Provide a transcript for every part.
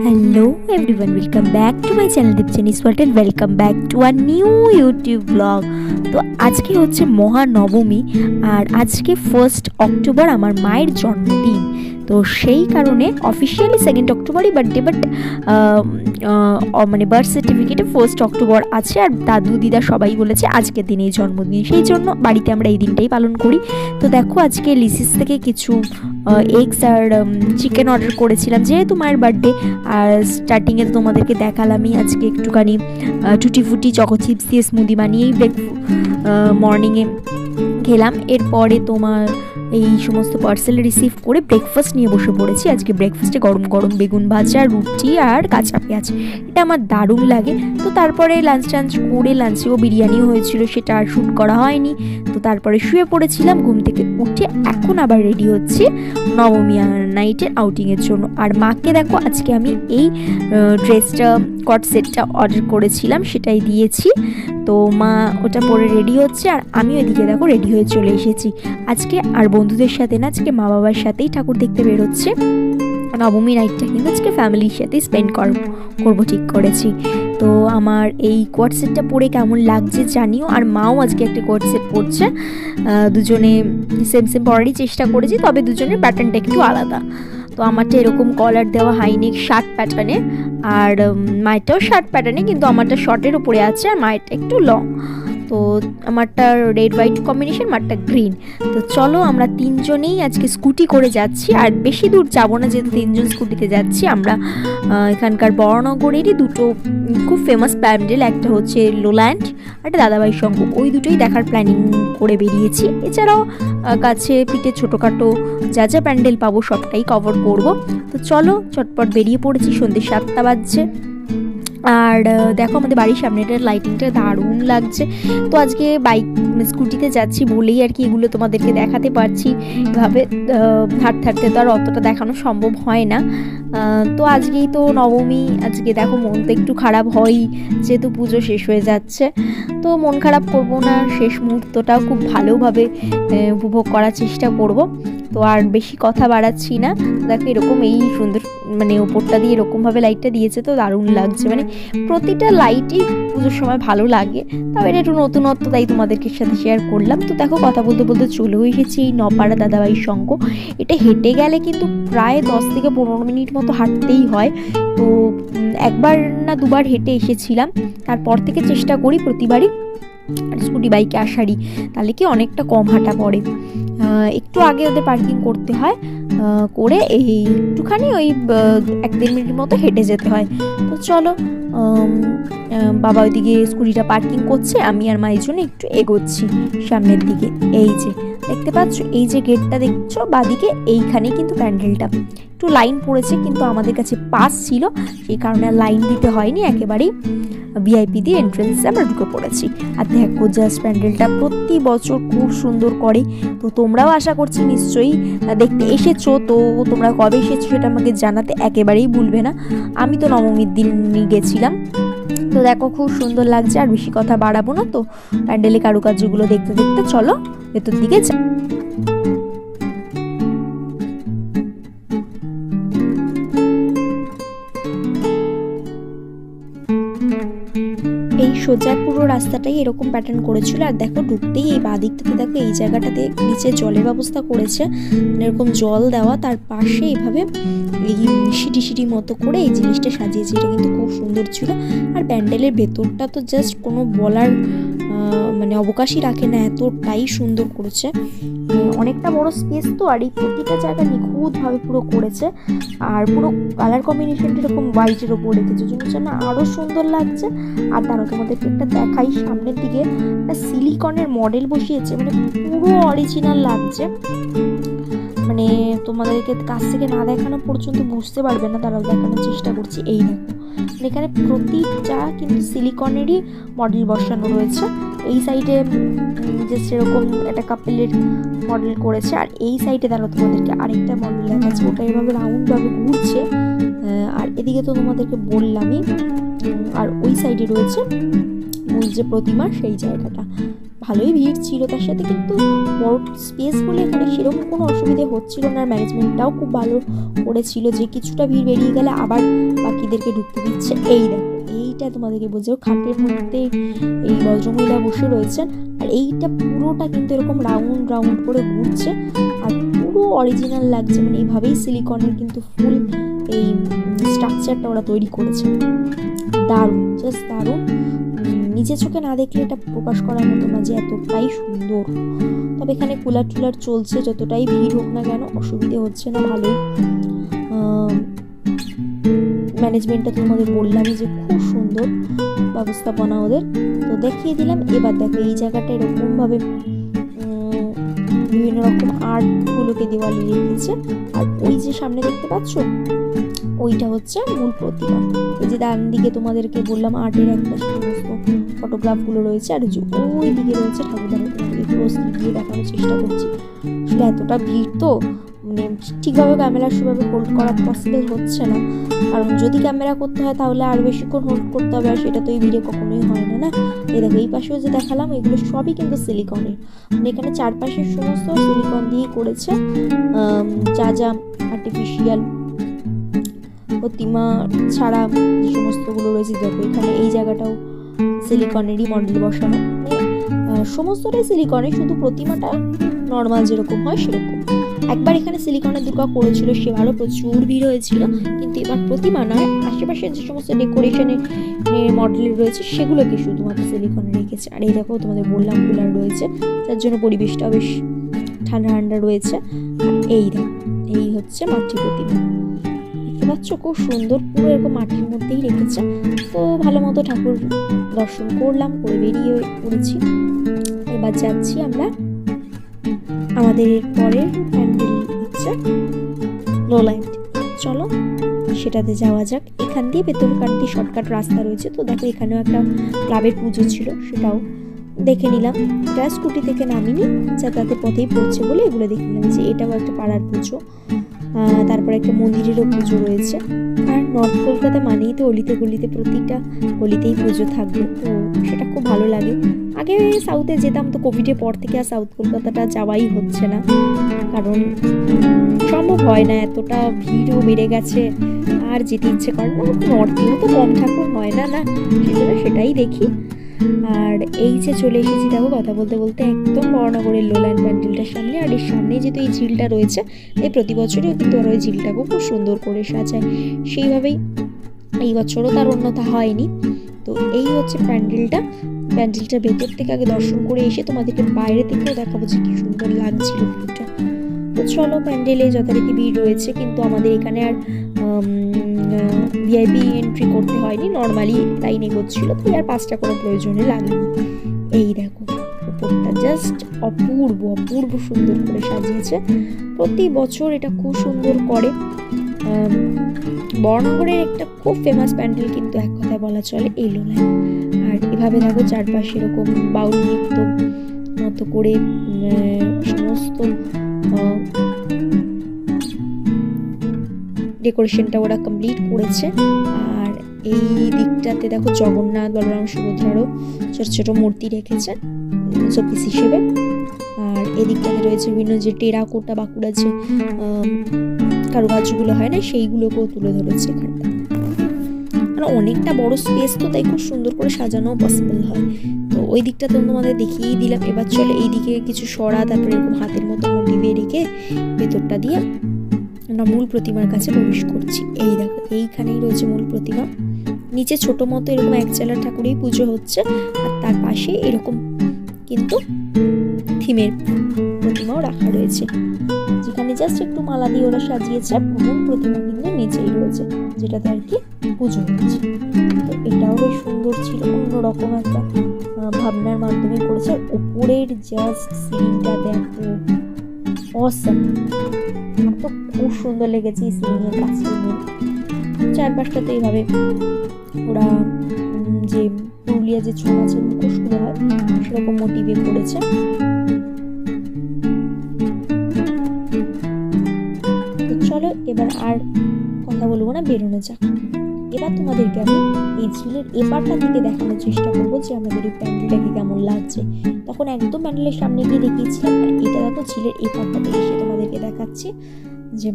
Hello everyone, welcome back to my channel Dipchani's World and welcome back to a new YouTube vlog। তো আজকে হচ্ছে মহানবমী আর আজকে 1st October আমার মায়ের জন্মদিন। তো সেই কারণে অফিসিয়ালি 2nd অক্টোবরই বার্থডে, বাট মানে বার্থ সার্টিফিকেটে 1st অক্টোবর আছে। আর দাদু দিদা সবাই বলেছে আজকের দিনেই জন্মদিন, সেই জন্য বাড়িতে আমরা এই দিনটাই পালন করি। তো দেখো আজকে লিসিস থেকে কিছু এগস আর চিকেন অর্ডার করেছিলাম যেহেতু মায়ের বার্থডে। আর স্টার্টিংয়ে তো তোমাদেরকে দেখালামই আজকে একটুখানি টুটি ফুটি চকো চিপস দিয়ে স্মুদি বানিয়েই মর্নিংয়ে খেলাম। এরপরে তোমার এই সমস্ত পার্সেল রিসিভ করে ব্রেকফাস্ট নিয়ে বসে পড়েছি। আজকে ব্রেকফাস্টে গরম গরম বেগুন ভাজা, রুটি আর কাঁচা পেঁয়াজ, এটা আমার দারুণ লাগে। তো তারপরে লাঞ্চ করে, লাঞ্চেও বিরিয়ানিও হয়েছিল, সেটা আর শ্যুট করা হয়নি। তো তারপরে শুয়ে পড়েছিলাম, ঘুম থেকে উঠে এখন আবার রেডি হচ্ছি নবমী নাইটের আউটিংয়ের জন্য। আর মাকে দেখো আজকে আমি এই ড্রেসটা কট সেটটা অর্ডার করেছিলাম, সেটাই দিয়েছি। তো মা ওটা পরে রেডি হচ্ছে আর আমি ওইদিকে দেখো রেডি হয়ে চলে এসেছি আজকে। আর বন্ধুদের সাথে না, আজকে মা বাবার সাথেই ঠাকুর দেখতে বেরোচ্ছে। নবমী নাইটটা কিন্তু আজকে ফ্যামিলির সাথেই স্পেন্ড করবো ঠিক করেছি। তো আমার এই কোয়ার্ট সেটটা পরে কেমন লাগছে জানিও। আর মাও আজকে একটা কোয়ার্ট সেট পরছে, দুজনে সেম পরারই চেষ্টা করেছি, তবে দুজনের প্যাটার্নটা একটু আলাদা। তো আমারটা এরকম কলার দেওয়া হাইনেক শার্ট প্যাটার্নে, আর মায়েরটাও শার্ট প্যাটার্নে, কিন্তু আমারটা শর্টের উপরে আছে আর মায়েরটা একটু লং। তো আমারটা রেড হোয়াইট কম্বিনেশন, মারটা গ্রিন। তো চলো আমরা তিনজনেই আজকে স্কুটি করে যাচ্ছি, আর বেশি দূর যাব না যেহেতু তিনজন স্কুটিতে যাচ্ছি। আমরা এখানকার বড়নগরেরই দুটো খুব ফেমাস প্যান্ডেল, একটা হচ্ছে লোল্যান্ড, একটা দাদাভাই সংঘ, ওই দুটোই দেখার প্ল্যানিং করে বেরিয়েছি। এছাড়াও কাছে পিঠে ছোটোখাটো যা যা প্যান্ডেল পাবো সবটাই কভার করব। তো চলো চটপট বেরিয়ে পড়েছি, সন্ধ্যে 7টা বাজছে। আর দেখো আমাদের বাড়ির সামনেটার লাইটিংটা দারুণ লাগছে। তো আজকে স্কুটিতে যাচ্ছি বলেই আর কি এগুলো তোমাদেরকে দেখাতে পারছি। এভাবে হাঁটতে তো আর অতটা দেখানো সম্ভব হয় না। তো আজকেই তো নবমী, আজকে দেখো মন তো একটু খারাপ হয়ই যেহেতু পুজো শেষ হয়ে যাচ্ছে। তো মন খারাপ করব না, শেষ মুহূর্তটাও খুব ভালোভাবে উপভোগ করার চেষ্টা করব। তো আর বেশি কথা বাড়াচ্ছি না। দেখো এরকম এই সুন্দর মানে ওপরটা দিয়ে এরকমভাবে লাইটটা দিয়েছে, তো দারুণ লাগছে। মানে প্রতিটা লাইটই পুজোর সময় ভালো লাগে, তবে এটা একটু নতুনত্ব, তাই তোমাদেরকে সাথে শেয়ার করলাম। তো দেখো কথা বলতে বলতে চলেও এসেছি এই নপাড়া দাদাভাই সংঘ। এটা হেঁটে গেলে কিন্তু প্রায় 10 থেকে 15 মিনিট মতো হাঁটতেই হয়। তো একবার না দুবার হেঁটে এসেছিলাম, তারপর থেকে চেষ্টা করি প্রতিবারই স্কুটি বাইকে আসারই, তাহলে কি অনেকটা কম হাঁটা পড়ে। একটু আগে ওদের পার্কিং করতে হয়, করে এই একটুখানি ওই 1-1.5 মিনিট মতো হেঁটে যেতে হয়। তো চলো বাবা ওইদিকে স্কুটিটা পার্কিং করছে, আমি আর মায়ের জন্য একটু এগোচ্ছি সামনের দিকে। এই যে দেখতে পাচ্ছ, এই যে গেটটা দেখছো বাদিকে, এইখানে কিন্তু প্যান্ডেলটা একটু লাইন পড়েছে, কিন্তু আমাদের কাছে পাস ছিল সেই কারণে লাইন দিতে হয়নি, একেবারেই ভিআইপি দিয়ে এন্ট্রেন্সে আমরা ঢুকে পড়েছি। আর দেখো জাস্ট প্যান্ডেলটা প্রতি বছর খুব সুন্দর করে। তো তোমরাও আশা করছি নিশ্চয়ই দেখতে এসেছো। তো তোমরা কবে এসেছো সেটা আমাকে জানাতে একেবারেই ভুলবে না। আমি তো নবমীর দিন গেছিলাম। তো দেখো খুব সুন্দর লাগছে, আর বেশি কথা বাড়াবো না। তো প্যান্ডেলে কারুকার্যগুলো দেখতে দেখতে চলো ভেতর দিকে যা। এই সোজা পুরো রাস্তাটাই এরকম প্যাটার্ন করেছিল। আর দেখো ঢুকতেই এই বাঁ দিকটাতে দেখো এই জায়গাটাতে নিচে জলের ব্যবস্থা করেছে, এরকম জল দেওয়া, তার পাশে এইভাবে এই সিটি মতো করে এই জিনিসটা সাজিয়েছে। এটা কিন্তু খুব সুন্দর ছিল। আর প্যান্ডেলের ভেতরটা তো জাস্ট কোনো বলার মানে অবকাশই রাখে না, এতটাই সুন্দর করেছে। অনেকটা বড় স্পেস তো, আর এই প্রতিটা জায়গা নিখুঁতভাবে পুরো করেছে। আর পুরো কালার কম্বিনেশনটা এরকম হোয়াইটের ওপর রেখেছে, জন্য আরও সুন্দর লাগছে। আর তারা তোমাদেরকে একটা দেখাই, সামনের দিকে একটা সিলিকনের মডেল বসিয়েছে, মানে পুরো অরিজিনাল লাগছে। মানে তোমাদেরকে কাছ থেকে না দেখানো পর্যন্ত বুঝতে পারবে না, তারাও দেখানোর চেষ্টা করছি। এই দেখো এখানে প্রতিটা কিন্তু সিলিকনেরই মডেল বসানো রয়েছে। এই সাইডে যে সেরকম একটা কাপেলের মডেল করেছে, আর এই সাইডে তারা তোমাদেরকে আরেকটা মডেল দেখাচ্ছে, ওটা এভাবে রাউন্ডভাবে ঘুরছে। আর এদিকে তো তোমাদেরকে বললামই। আর ওই সাইডে রয়েছে মূল যে প্রতিমা, সেই জায়গাটা ভালোই ভিড় ছিল, তার সাথে কিন্তু বড় স্পেস বলে এখানে সেরকম কোনো অসুবিধে হচ্ছিল না। ম্যানেজমেন্টটাও খুব ভালো করেছিল যে কিছুটা ভিড় বেরিয়ে গেলে আবার বাকিদেরকে ঢুকতে দিচ্ছে। এই দেখো, এইটা তোমাদেরকে বলছে, খাটের মধ্যে এই ভদ্রমহিলা বসে রয়েছেন, আর এইটা পুরোটা কিন্তু এরকম রাউন্ড রাউন্ড করে ঘুরছে, আর পুরো অরিজিনাল লাগছে। মানে এইভাবেই সিলিকনের কিন্তু ফুল এই স্ট্রাকচারটা ওরা তৈরি করেছে। দারুণ, জাস্ট দারুণ। নিজের চোখে না দেখলে এটা প্রকাশ করার মতো না যে এতটাই সুন্দর। তবে এখানে কুলার টুলার চলছে, যতটাই ভিড় হোক না কেন অসুবিধে হচ্ছে না, ভালোই। ম্যানেজমেন্টটা তোমাদের বললামই যে খুব সুন্দর ব্যবস্থাপনা ওদের, তো দেখিয়ে দিলাম। এবার দেখো এই জায়গাটা এরকমভাবে বিভিন্ন রকম আর্টগুলোকে দেওয়ালে রেখেছে, আর ওই যে সামনে দেখতে পাচ্ছ ওইটা হচ্ছে মূল প্রতিমা। এই যে ডান দিকে তোমাদেরকে বললাম আর্টের একটা সমস্ত ফটোগ্রাফগুলো রয়েছে, আর যে ওই দিকে রয়েছে ঠাকুরদারা। পুরো দিয়ে দেখানোর চেষ্টা করছি, আসলে এতটা ভিড় তো মানে ঠিকভাবে ক্যামেরা সেভাবে হোল্ড করা পসিবল হচ্ছে না, কারণ যদি ক্যামেরা করতে হয় তাহলে আরও বেশিক্ষণ হোল্ড করতে হবে, আর সেটা তো এই ভিড়ে কখনোই হয় না। না, এই দেখো এই পাশেও যে দেখালাম এগুলো সবই কিন্তু সিলিকনের, মানে এখানে চারপাশের সমস্ত সিলিকন দিয়েই করেছে। যা যা আর্টিফিশিয়াল প্রতিমা ছাড়া যে সমস্তগুলো রয়েছে, দেখো এখানে এই জায়গাটাও সিলিকনেরই মডেল বসানো, সমস্তটাই সিলিকনের, শুধু প্রতিমাটা নর্মাল যেরকম হয় সেরকম। একবার এখানে সিলিকনের দুর্গা করেছিল, সেবারও প্রচুর ভিড় হয়েছিল, কিন্তু এবার প্রতিমা নয়, আশেপাশে যে সমস্ত ডেকোরেশনের মডেল রয়েছে সেগুলোকে শুধুমাত্র সিলিকনে রেখেছে। আর এই দেখো তোমাদের বললাম কুলার রয়েছে, যার জন্য পরিবেশটাও বেশ ঠান্ডা ঠান্ডা রয়েছে। আর এই দেখো এই হচ্ছে মাটির প্রতিমা, দেখতে পাচ্ছ খুব সুন্দর, পুরো এরকম মাটির মধ্যেই রেখেছে। তো ভালো মতো ঠাকুর দর্শন করলাম, করে বেরিয়ে পড়েছি। এবার যাচ্ছি আমরা আমাদের পরের প্যান্ডেল হচ্ছে লোল্যান্ড, চলো সেটাতে যাওয়া যাক। এখান দিয়ে ভেতর কাটতে শর্টকাট রাস্তা রয়েছে। তো দেখো এখানেও একটা ক্লাবের পুজো ছিল, সেটাও দেখে নিলাম। এটা স্কুটি থেকে নামিনি, যাতায়াতের পথেই পড়ছে বলে এগুলো দেখে নিলাম যে এটাও একটা পাড়ার পুজো। তারপরে একটা মন্দিরেরও পুজো রয়েছে। আর নর্থ কলকাতা মানেই তো অলিতে গলিতে, প্রতিটা গলিতেই পুজো থাকবে, তো সেটা খুব ভালো লাগে। আগে সাউথে যেতাম, তো কোভিডের পর থেকে আর সাউথ কলকাতাটা যাওয়াই হচ্ছে না, কারণ সম্ভব হয় না, এতটা ভিড়ও বেড়ে গেছে, আর যেতে ইচ্ছে করে না। নর্থেও তো কম ঠাকুর হয় না, না সেজন্য সেটাই দেখি। আর এই যে চলে এসেছি দেখো কথা বলতে বলতে একদম বড়নগরের লোল্যান্ড প্যান্ডেলটার সামনে। আর এর সামনে যেহেতু এই ঝিলটা রয়েছে, এই প্রতি বছরই কিন্তু ওরা ওই ঝিলটাকেও খুব সুন্দর করে সাজায়, সেইভাবেই এই বছরও তার অন্যথা হয়নি। তো এই হচ্ছে প্যান্ডেলটার ভেতর থেকে আগে দর্শন করে এসে তোমাদেরকে বাইরে থেকেও দেখাবো যে কি সুন্দর লাগছিল ভিউটা। তো চলো, প্যান্ডেলে যথারীতি ভিড় রয়েছে, কিন্তু আমাদের এখানে আর ভিআইপি এন্ট্রি করতে হয়নি, নর্মালি লাইন এগোচ্ছিল, তো আর 5টা কোনো প্রয়োজনে লাগেনি। এই দেখো উপরটা জাস্ট অপূর্ব অপূর্ব সুন্দর করে সাজিয়েছে, প্রতি বছর এটা খুব সুন্দর করে। বড়নগরের একটা খুব ফেমাস প্যান্ডেল কিন্তু এক কথায় বলা চলে এই লোল্যান্ড। আর এভাবে দেখো চারপাশে এরকম বাউল নৃত্য মতো করে সমস্ত ডেকোরেশনটা ওরা কমপ্লিট করেছে। আর এই দিকটাতে দেখো জগন্নাথ, বলরাম, সুভদ্রারও ছোট ছোট মূর্তি রেখেছে শোপিস হিসেবে। আর এদিকটাতে রয়েছে বিভিন্ন যে টেরাকোটা বাঁকুড়া যে কারুকার্যগুলো হয় না, সেইগুলোকেও তুলে ধরেছে এখানটা। মানে অনেকটা বড় স্পেস, তো তাই খুব সুন্দর করে সাজানো পসিবল হয়। তো ওই দিকটা তো তোমাদের দেখিয়েই দিলাম। এবার চলে এইদিকে কিছু সরা, তারপরে এরকম হাতের মতো মোটিভে রেখে ভেতরটা দিয়ে আমরা মূল প্রতিমার কাছে প্রবেশ করছি। এই দেখো এইখানেই রয়েছে মূল প্রতিমা, নিচে ছোট মতো এরকম একচালা ঠাকুরেই পুজো হচ্ছে, আর তার পাশে এরকম কিন্তু থিমের প্রতিমাও রাখা রয়েছে, যেখানে জাস্ট একটু মালা দিয়ে ওরা সাজিয়েছে। মূল প্রতিমা কিন্তু নিচেই রয়েছে, যেটাতে আর কি পুজো হচ্ছে। তো এটাও বেশ সুন্দর ছিল, অন্যরকম একটা ভাবনার মাধ্যমে করেছে। আর ওপরের জাস্ট সিলিংটা দেখো অসাম, আমার তো খুব সুন্দর লেগেছে এই সিলিংয়ের কাজটা। চারপাশটাতে এইভাবে ওরা যে পুরুলিয়া যে ছৌ নাচের মুখোশগুলো হয় সেরকম মোটিভে করেছে। চলো এবার আর কথা বলবো না, বেরোনো যাক। এবার তোমাদেরকে আমি এই ঝিলের এপারটা থেকে দেখানোর চেষ্টা করবো যে আমাদের এই প্যান্ডেলটাকে কেমন লাগছে। তখন একদম প্যান্ডেলের সামনে গিয়ে দেখিয়েছিলাম, আর এটা দেখো ঝিলের এপারটা থেকে এসে তোমাদেরকে দেখাচ্ছি যে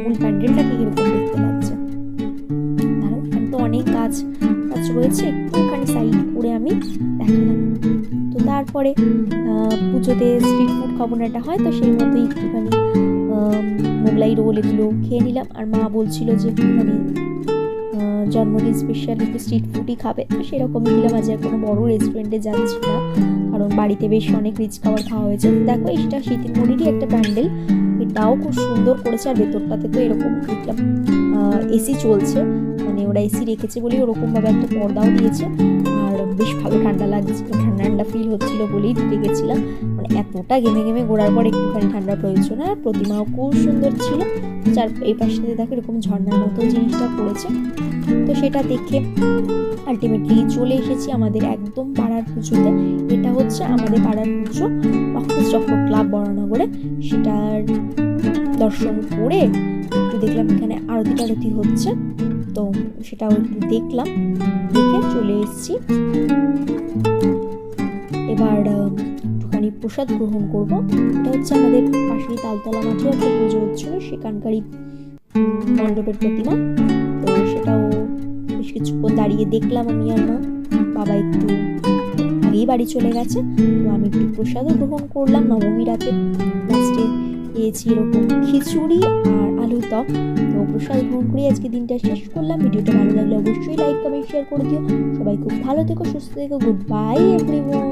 মূল প্যান্ডেলটাকে কীরকম দেখতে লাগছে। ধরো এখানে তো অনেক গাছ রয়েছে, একটুখানি সাইড করে আমি দেখালাম। তো তারপরে পুজোতে স্ট্রিট ফুড খাবো না, এটা হয় তো সেই মতোই একটুখানি মোগলাই রোল এগুলো খেয়ে নিলাম। আর মা বলছিল যে একটুখানি জন্মদিন স্পেশাল একটু স্ট্রিট ফুডই খাবে, তো সেরকমই দিলাম। আজ আর কোনো বড় রেস্টুরেন্টে যাচ্ছি না, কারণ বাড়িতে বেশ অনেক রিচ খাবার খাওয়া হয়েছে। দেখো এটা শীতলমণিরই একটা প্যান্ডেল, এটাও খুব সুন্দর করেছে। আর ভেতরটাতে তো এরকম দেখলাম এসি চলছে, মানে ওরা এসি রেখেছে বলেই ওরকমভাবে একটা পর্দাও দিয়েছে। আর বেশ ভালো ঠান্ডা লাগছিল, ঠান্ডা ঠান্ডা ফিল হচ্ছিল বলেই ঢুকে গেছিলাম। মানে এতটা ঘেমে ঘেমে ঘোরার পর একটুখানি ঠান্ডার প্রয়োজন। আর প্রতিমাও খুব সুন্দর ছিল, যার এই পাশে দেখো এরকম ঝর্ণার মতো জিনিসটা করেছে। তো সেটা দেখে আলটিমেটলি চলে এসেছি আমাদের একদম পাড়ার পুজোতে। এটা হচ্ছে আমাদের পাড়ার পুজো, রক্তচক্র ক্লাব বরানগরে। সেটার দর্শন করে একটু দেখলাম এখানে আরতি টারতি হচ্ছে, তো সেটাও একটু দেখলাম, দেখে চলে এসেছি। এবার একটুখানি প্রসাদ গ্রহণ করব। এটা হচ্ছে আমাদের পাশেই তালতলা মাঠেও একটা পুজো হচ্ছিল, সেখানকারই মণ্ডপের প্রতিমা। তো সেটাও বেশ কিছুক্ষণ দাঁড়িয়ে দেখলাম আমি আর মা। বাবা একটু আগেই বাড়ি চলে গেছে, তো আমি একটু প্রসাদও গ্রহণ করলাম। নবমী রাতে লাস্টে পেয়েছি এরকম খিচুড়ি আর আলুর টক। তো প্রসাদ গ্রহণ করে আজকে দিনটা শেষ করলাম। ভিডিওটা ভালো লাগলে অবশ্যই লাইক কমেন্ট শেয়ার করে দিও। সবাই খুব ভালো থেকো, সুস্থ থেকো। Good bye everyone.